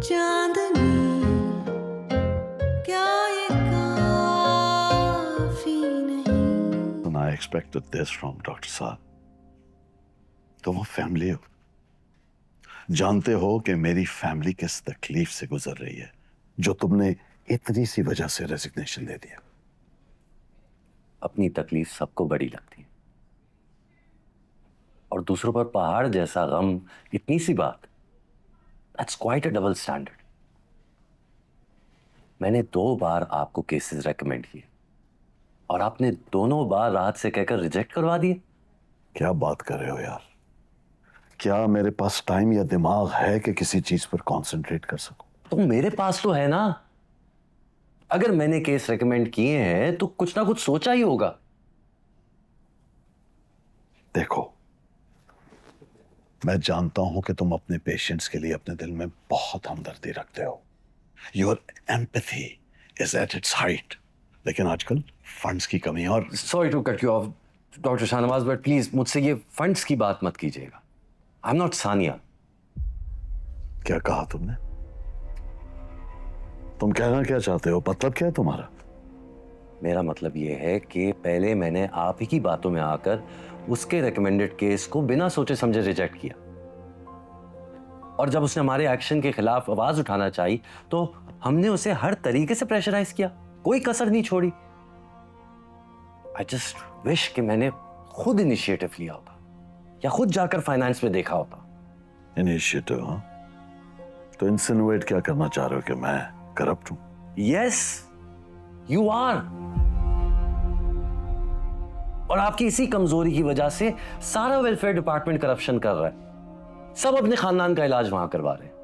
चांदनी क्या ये काफी नहीं। And I expected this from doctor साहब। तुम फैमिली हो, जानते हो कि मेरी फैमिली किस तकलीफ से गुजर रही है जो तुमने इतनी सी वजह से रेजिग्नेशन दे दिया। अपनी तकलीफ सबको बड़ी लगती है और दूसरों पर पहाड़ जैसा गम इतनी सी बात, that's quite a double standard. मैंने 2 बार आपको केसेस रेकमेंड किए और आपने दोनों बार राहत से कहकर रिजेक्ट करवा दिए। क्या बात कर रहे हो यार? क्या मेरे पास टाइम या दिमाग है कि किसी चीज पर कंसंट्रेट कर सकूं? तो मेरे पास तो है ना। अगर मैंने केस रेकमेंड किए हैं तो कुछ ना कुछ सोचा ही होगा। देखो, मैं जानता हूं कि तुम अपने पेशेंट्स के लिए अपने दिल में बहुत हमदर्दी रखते हो। Your empathy is at its height. लेकिन आजकल फंड्स की कमी और sorry to cut you off doctor Shahnawaz, but please मुझसे ये फंड्स की बात मत कीजिएगा। I am not Sania. क्या कहा तुमने? तुम कहना क्या चाहते हो? मतलब क्या है तुम्हारा? मेरा मतलब ये है कि पहले मैंने आप ही की बातों में आकर उसके रेकमेंडेड केस को बिना सोचे समझे रिजेक्ट किया और जब उसने हमारे एक्शन के खिलाफ आवाज उठाना चाहिए तो हमने उसे हर तरीके से प्रेशराइज किया, कोई कसर नहीं छोड़ी। आई जस्ट विश कि मैंने खुद इनिशिएटिव लिया होता या खुद जाकर फाइनेंस में देखा होता। इनिशिएटिव? हाँ, तो इंसिनुएट क्या करना चाह रहे हो कि मैं करप्ट हूं? Yes you are. और आपकी इसी कमजोरी की वजह से सारा वेलफेयर डिपार्टमेंट करप्शन कर रहा है। सब अपने खानदान का इलाज वहां करवा रहे हैं।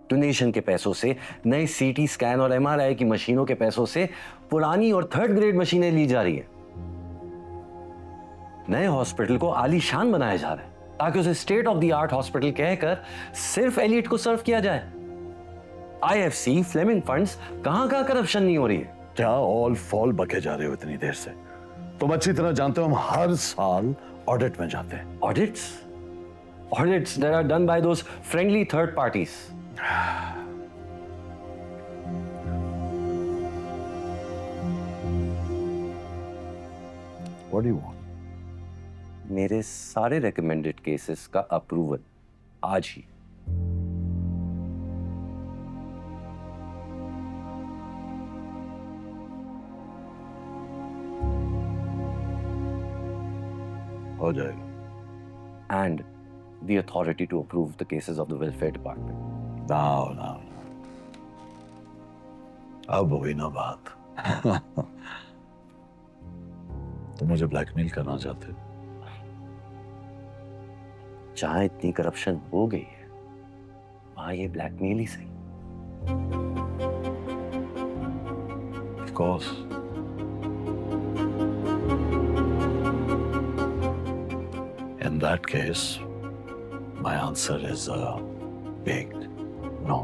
डोनेशन के पैसों से नए सीटी स्कैन और एमआरआई की मशीनों के पैसों से पुरानी और 3rd ग्रेड मशीनें ली जा रही है। नए हॉस्पिटल को आलीशान बनाया जा रहा है ताकि उसे state of the art hospital कहकर सिर्फ एलिट को सर्व किया जाए। आईएफसी, फ्लेमिंग फंड्स, कहां करप्शन नहीं हो रही है। क्या ऑल फॉल बके जा रहे हो इतनी देर से? तुम अच्छी तरह जानते हो हम हर साल ऑडिट में जाते हैं। Audits that are done by those friendly third parties. What do you want? मेरे सारे recommended cases का अप्रूवल आज ही। हो जाएगा। And the authority to approve the cases of the welfare department. No. अब हुई ना बात। तुम मुझे ब्लैकमेल करना चाहते हो? जहां इतनी करप्शन हो गई है वहां ये ब्लैकमेल ही सही। Of course. In that case, my answer is a big no.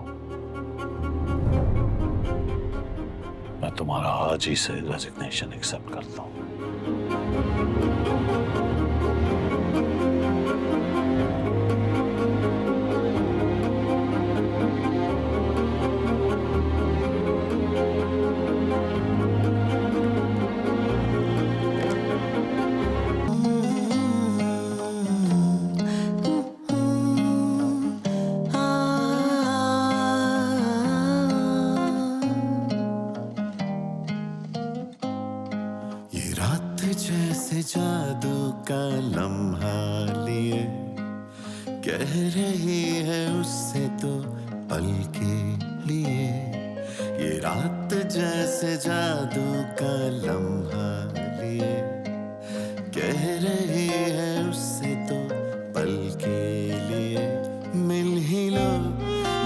मैं तुम्हारा आज ही से रेजिग्नेशन एक्सेप्ट करता हूँ। जैसे जादू का लम्हा लिए कह रही है उससे तो पल के लिए। ये रात जैसे जादू का लम्हा लिए कह रही है उससे तो पल के लिए। मिल ही लो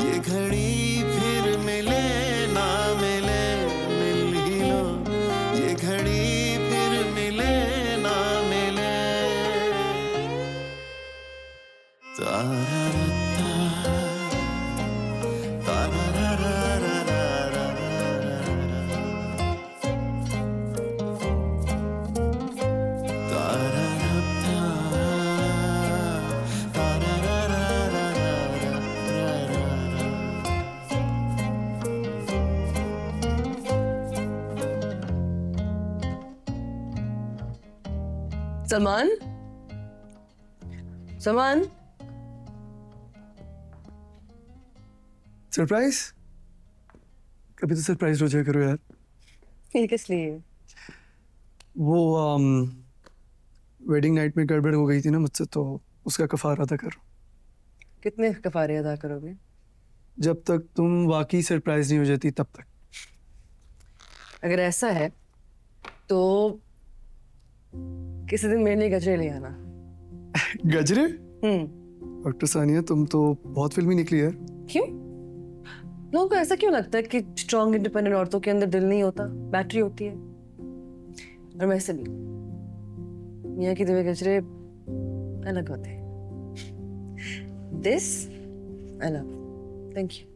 ये घड़ी फिर मिले ना मिले, मिल ही लो ये घड़ी फिर मिले ना मिले। सलमान, सलमान, सरप्राइज? कभी तो सरप्राइज हो जाया करो यार। ये किस लिए? वो वेडिंग नाइट में गड़बड़ हो गई थी ना मुझसे, तो उसका कफारा अदा करो। कितने कफारे अदा करोगे? जब तक तुम वाकई सरप्राइज नहीं हो जाती तब तक। अगर ऐसा है तो किसी दिन मेरे लिए गजरे ले आना। गजरे? डॉक्टर सानिया, तुम तो बहुत फिल्मी निकली यार। क्यों? लोगों को ऐसा क्यों लगता है कि स्ट्रॉन्ग इंडिपेंडेंट औरतों के अंदर दिल नहीं होता, बैटरी होती है? और वैसे भी मियाँ की दिए गजरे अलग होते हैं। This I love. Thank you.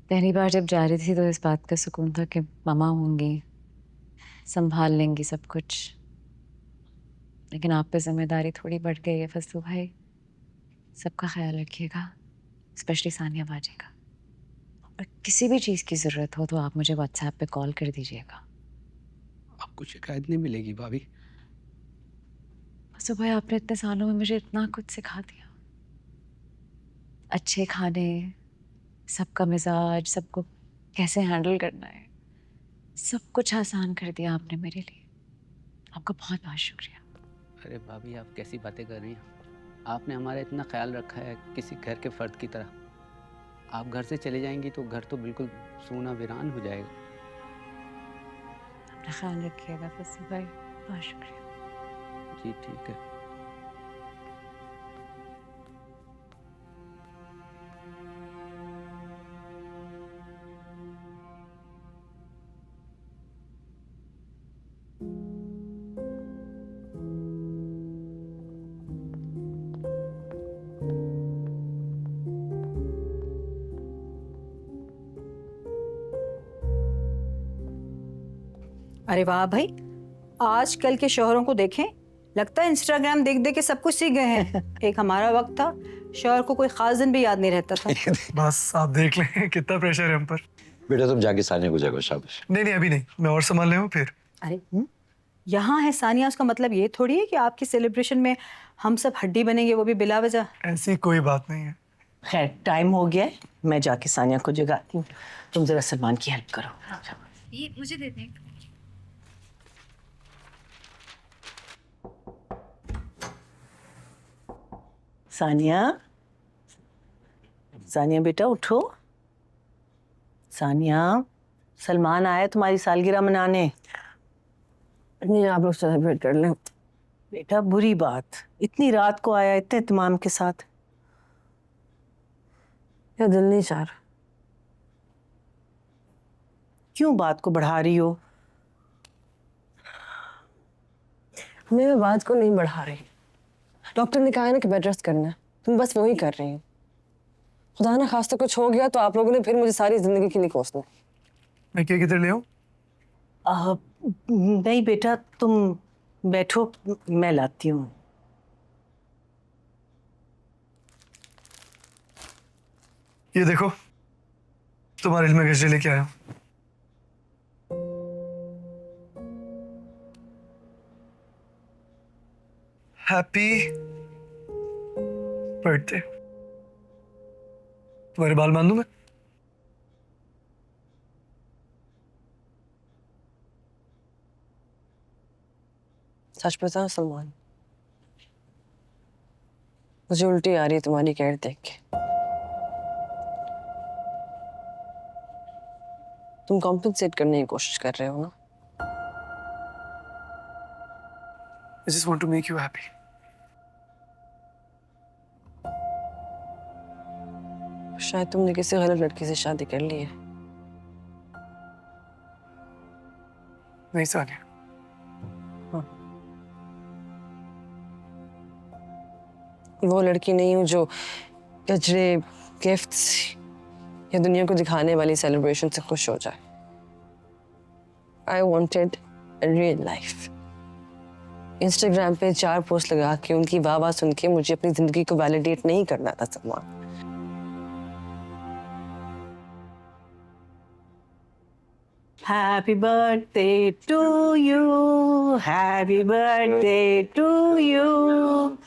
पहली बार जब जा रही थी तो इस बात का सुकून था कि ममा होंगी, संभाल लेंगी सब कुछ। लेकिन आप पे जिम्मेदारी थोड़ी बढ़ गई है फसलू भाई। सबका ख्याल रखिएगा, स्पेशली सानिया बाजी का। और किसी भी चीज़ की ज़रूरत हो तो आप मुझे व्हाट्सएप पे कॉल कर दीजिएगा। आपको शिकायत नहीं मिलेगी भाभी। फसलू भाई, आपने इतने सालों में मुझे इतना कुछ सिखा दिया। अच्छे खाने, सबका मिजाज, सबको कैसे हैंडल करना है, सब कुछ आसान कर दिया आपने मेरे लिए। आपका बहुत बहुत शुक्रिया। अरे भाभी, आप कैसी बातें कर रही हैं? आपने हमारा इतना ख्याल रखा है किसी घर के फर्द की तरह। आप घर से चले जाएंगी तो घर तो बिल्कुल सूना वीरान हो जाएगा। अपना ख्याल रखिएगा फसलू भाई, बहुत शुक्रिया। जी ठीक है। अरे वाह भाई, आजकल के शौहरों को देखें, लगता है इंस्टाग्राम देख देख के सब कुछ सीख गए हैं। एक हमारा वक्त था, शौहर को कोई खास दिन भी याद नहीं रहता था। बस आप देख लें कितना प्रेशर है हम पर। बेटा तुम जाके सानिया को जगो, शाबाश। नहीं अभी नहीं, मैं और संभाल ले हूँ फिर। अरे यहाँ है सानिया, उसका मतलब ये थोड़ी है कि आपकी सेलिब्रेशन में हम सब हड्डी बनेंगे, वो भी बिला वजह। ऐसी कोई बात नहीं है। खैर, टाइम हो गया है, मैं जाके सानिया को जगाती हूँ। तुम जरा सलमान की हेल्प करो। ये मुझे दे दें। सानिया, सानिया बेटा उठो। सानिया, सलमान आया तुम्हारी सालगिरह मनाने। नहीं, आप लोग सेलिब्रेट कर लें। बेटा बुरी बात, इतनी रात को आया इतने इत्मीनान के साथ। या दिल नहीं चाह रहा। क्यों बात को बढ़ा रही हो? मैं बात को नहीं बढ़ा रही। डॉक्टर ने कहा है ना कि बेड रेस्ट करना है, तुम बस वही कर रही हो। खुदा ना खास्ता कुछ हो गया तो आप लोगों ने फिर मुझे सारी जिंदगी के लिए कोसना। मैं क्या किधर ले आऊँ? नहीं बेटा, तुम बैठो, मैं लाती हूँ। ये देखो, तुम्हारे लिए मैं गजरे लेके आया हूँ। Happy birthday. तुम्हारे बाल बांधूं मैं? सच बताओ सलमान, मुझे उल्टी आ रही है तुम्हारी केयर देख के। तुम कॉम्पेंसेट करने की कोशिश कर रहे हो ना? I just want to make you happy. शायद तुमने किसी गलत लड़की से शादी कर ली है। नहीं सानिया, वो लड़की नहीं हूँ जो गजरे, गिफ्ट्स या दुनिया को दिखाने वाली सेलिब्रेशन से खुश हो जाए। I wanted real life. Instagram पे 4 पोस्ट लगा के उनकी वाह सुन के मुझे अपनी जिंदगी को वैलिडेट नहीं करना था Salman. Happy birthday to you. Happy birthday to you.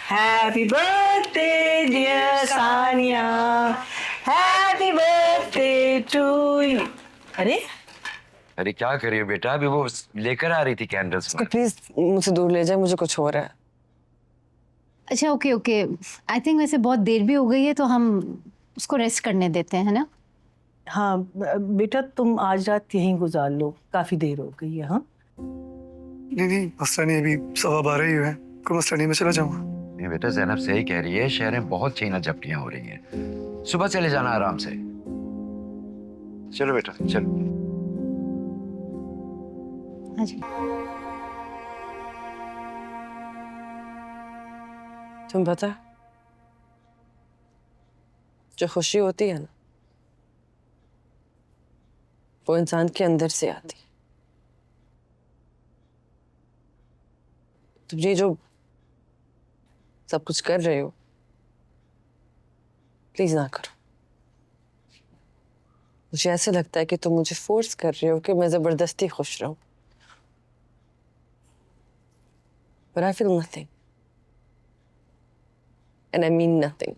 Happy birthday, dear Sania. Happy birthday to you. अरे अरे क्या करिए बेटा, अभी वो लेकर आ रही थी कैंडल्स में। प्लीज मुझसे दूर ले जाए, मुझे कुछ हो रहा है। अच्छा ओके ओके, आई थिंक वैसे बहुत देर भी हो गई है तो हम उसको रेस्ट करने देते हैं, है ना? हाँ बेटा, तुम आज रात यहीं गुजार लो, काफी देर हो गई है। हाँ नहीं मसला नहीं, अभी 12:15 ही हुए हैं, कोई मसला नहीं, मैं चला जाऊंगा। नहीं बेटा, जैनब सही कह रही है, शहर में बहुत छीना झपटियां हो रही हैं। सुबह चले जाना आराम से। चलो बेटा चलो। हाँ जी। तुम पता है, जो खुशी होती है ना, वो इंसान के अंदर से आती है। तुम ये जो सब कुछ कर रहे हो, प्लीज ना करो। मुझे ऐसे लगता है कि तुम मुझे फोर्स कर रहे हो कि मैं जबरदस्ती खुश रहूं। But I feel nothing. And I mean nothing.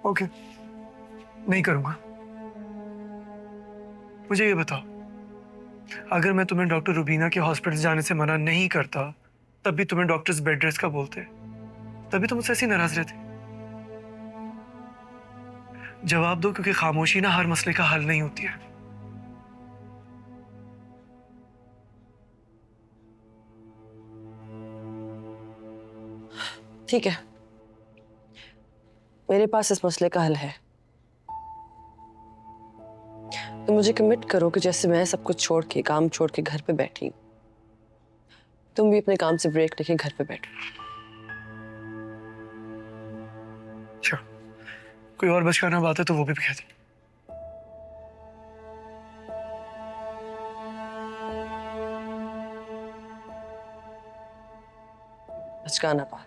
Okay, नहीं करूंगा। मुझे ये बताओ, अगर मैं तुम्हें डॉक्टर रुबीना के हॉस्पिटल जाने से मना नहीं करता, तब भी तुम्हें डॉक्टर्स बेड रेस्ट का बोलते, तभी तुम मुझसे ऐसी नाराज रहते। जवाब दो, क्योंकि खामोशी ना हर मसले का हल नहीं होती है। ठीक है, मेरे पास इस मसले का हल है। तो मुझे कमिट करो कि जैसे मैं सब कुछ छोड़ के, काम छोड़ के घर पे बैठी, तुम भी अपने काम से ब्रेक लेके घर पे बैठो। अच्छा, कोई और बचकाना बात है तो वो भी कह दे। बचकाना बात?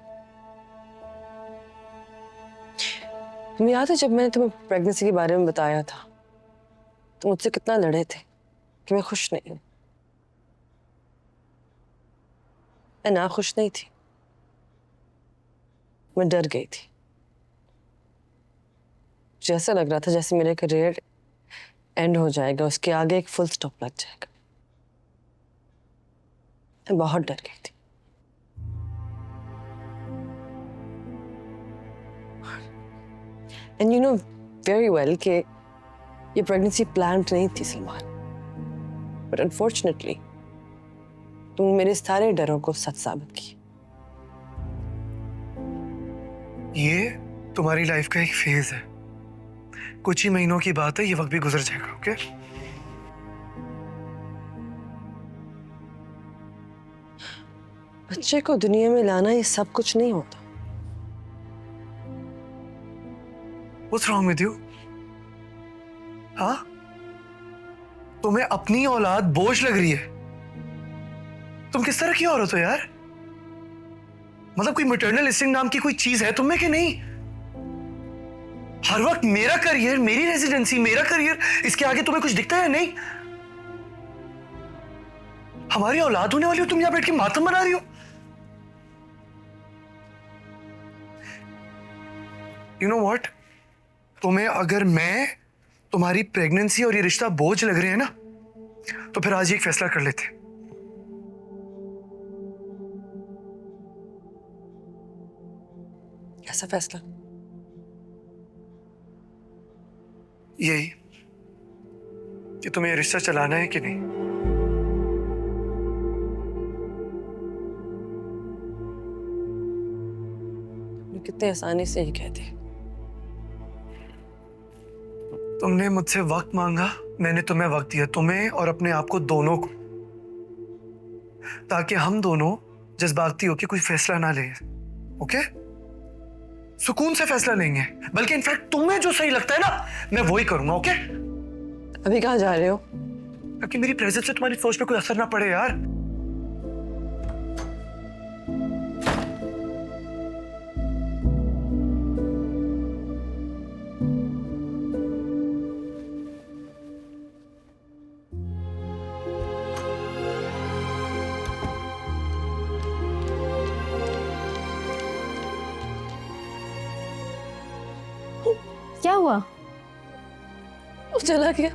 तुम्हें याद है जब मैंने तुम्हें प्रेगनेंसी के बारे में बताया था, तो मुझसे कितना लड़े थे कि मैं खुश नहीं हूं। मैं ना खुश नहीं थी, मैं डर गई थी। मुझे ऐसा लग रहा था जैसे मेरा करियर एंड हो जाएगा, उसके आगे एक फुल स्टॉप लग जाएगा। मैं बहुत डर गई थी। And you know very well कि ये प्रेगनेंसी प्लान्ड नहीं थी सलमान, बट अनफॉर्चुनेटली तुम मेरे सारे डरों को सच साबित किए। ये तुम्हारी लाइफ का एक फेज है, कुछ ही महीनों की बात है, ये वक्त भी गुजर जाएगा। ओके? बच्चे को दुनिया में लाना ये सब कुछ नहीं होता। What's wrong with you? हाँ? तुम्हें अपनी औलाद बोझ लग रही है? तुम किस तरह की औरत हो यार? मतलब कोई मैटरनल इंस्टिंक्ट नाम की कोई चीज है तुम्हें कि नहीं? हर वक्त मेरा करियर, मेरी रेजिडेंसी, मेरा करियर, इसके आगे तुम्हें कुछ दिखता है नहीं? हमारी औलाद होने वाली हो, तुम यहां बैठ के मातम बना रही हो। यू नो व्हाट, तुम्हें अगर मैं तुम्हारी प्रेगनेंसी और ये रिश्ता बोझ लग रहे हैं ना, तो फिर आज एक फैसला कर लेते। कैसा फैसला? यही कि तुम्हें ये रिश्ता चलाना है कि नहीं। कितने आसानी से ही कहते। तुमने मुझसे वक्त मांगा, मैंने तुम्हें वक्त दिया, तुम्हें और अपने आप को दोनों को, ताकि हम दोनों जज्बाती होके कोई फैसला ना ले, ओके? सुकून से फैसला लेंगे, बल्कि इनफैक्ट तुम्हें जो सही लगता है ना, मैं वही करूंगा, ओके? अभी कहाँ जा रहे हो? ताकि मेरी प्रेजेंस से तुम्हारी सोच पे कोई असर ना पड़े यार। क्या हुआ? वो चला गया।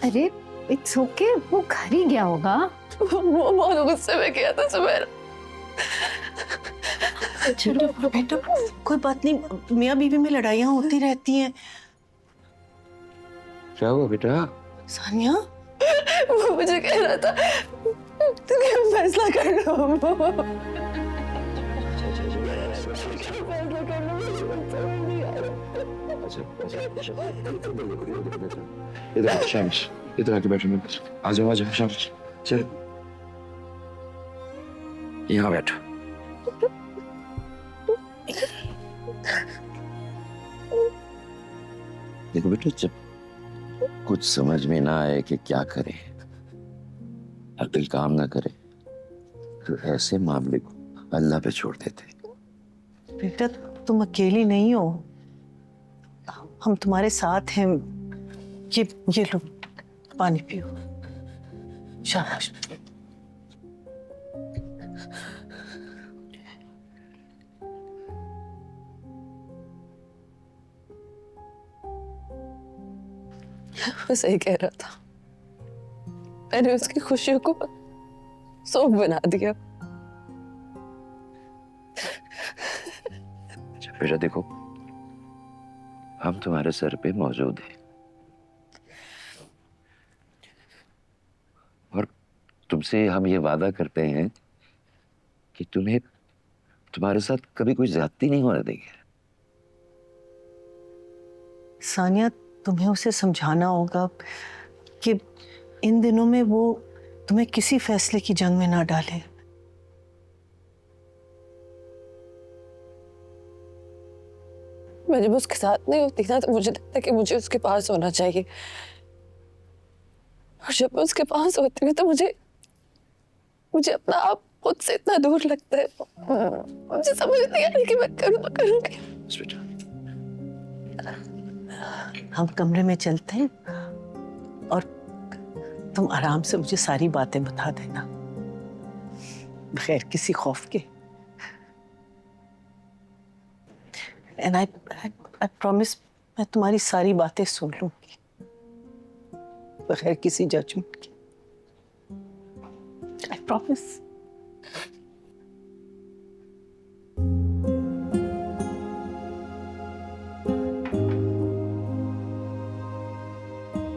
अरे इट्स ओके, वो घर ही गया होगा। वो बहुत गुस्से में गया था सुबह। चलो बेटा, कोई बात नहीं, मियाँ बीवी में लड़ाइयाँ होती रहती हैं। क्या हुआ बेटा? सानिया, वो मुझे कह रहा था तुम फैसला कर लो। इधर शामिश, इधर आके बैठो। आ जाओ शामिश, चल यहाँ बैठो। देखो बेटा, जब कुछ समझ में ना आए कि क्या करे, अक्ल काम ना करे, तो ऐसे मामले को अल्लाह पे छोड़ देते। बेटा तुम अकेली नहीं हो, हम तुम्हारे साथ हैं। ये लो पानी पियो। शाबाश। वो सही कह रहा था, मैंने उसकी खुशियों को शोक बना दिया। बेटा देखो, हम तुम्हारे सर पे मौजूद हैं और तुमसे हम ये वादा करते हैं कि तुम्हें तुम्हारे साथ कभी कोई ज्यादती नहीं होने देंगे। सानिया, तुम्हें उसे समझाना होगा कि इन दिनों में वो तुम्हें किसी फैसले की जंग में ना डाले। मैं जब उसके साथ नहीं होती ना, तो मुझे लगता है कि मुझे उसके पास होना चाहिए, और जब मैं उसके पास होती हूँ तो मुझे अपना आप खुद से इतना दूर लगता है। मुझे समझ नहीं आ रही कि मैं करूँ तो करूँ क्या। हम कमरे में चलते हैं और तुम आराम से मुझे सारी बातें बता देना, बगैर किसी खौफ के। एंड आई प्रॉमिस, मैं तुम्हारी सारी बातें सुन लूंगी बगैर किसी जजमेंट के। I promise.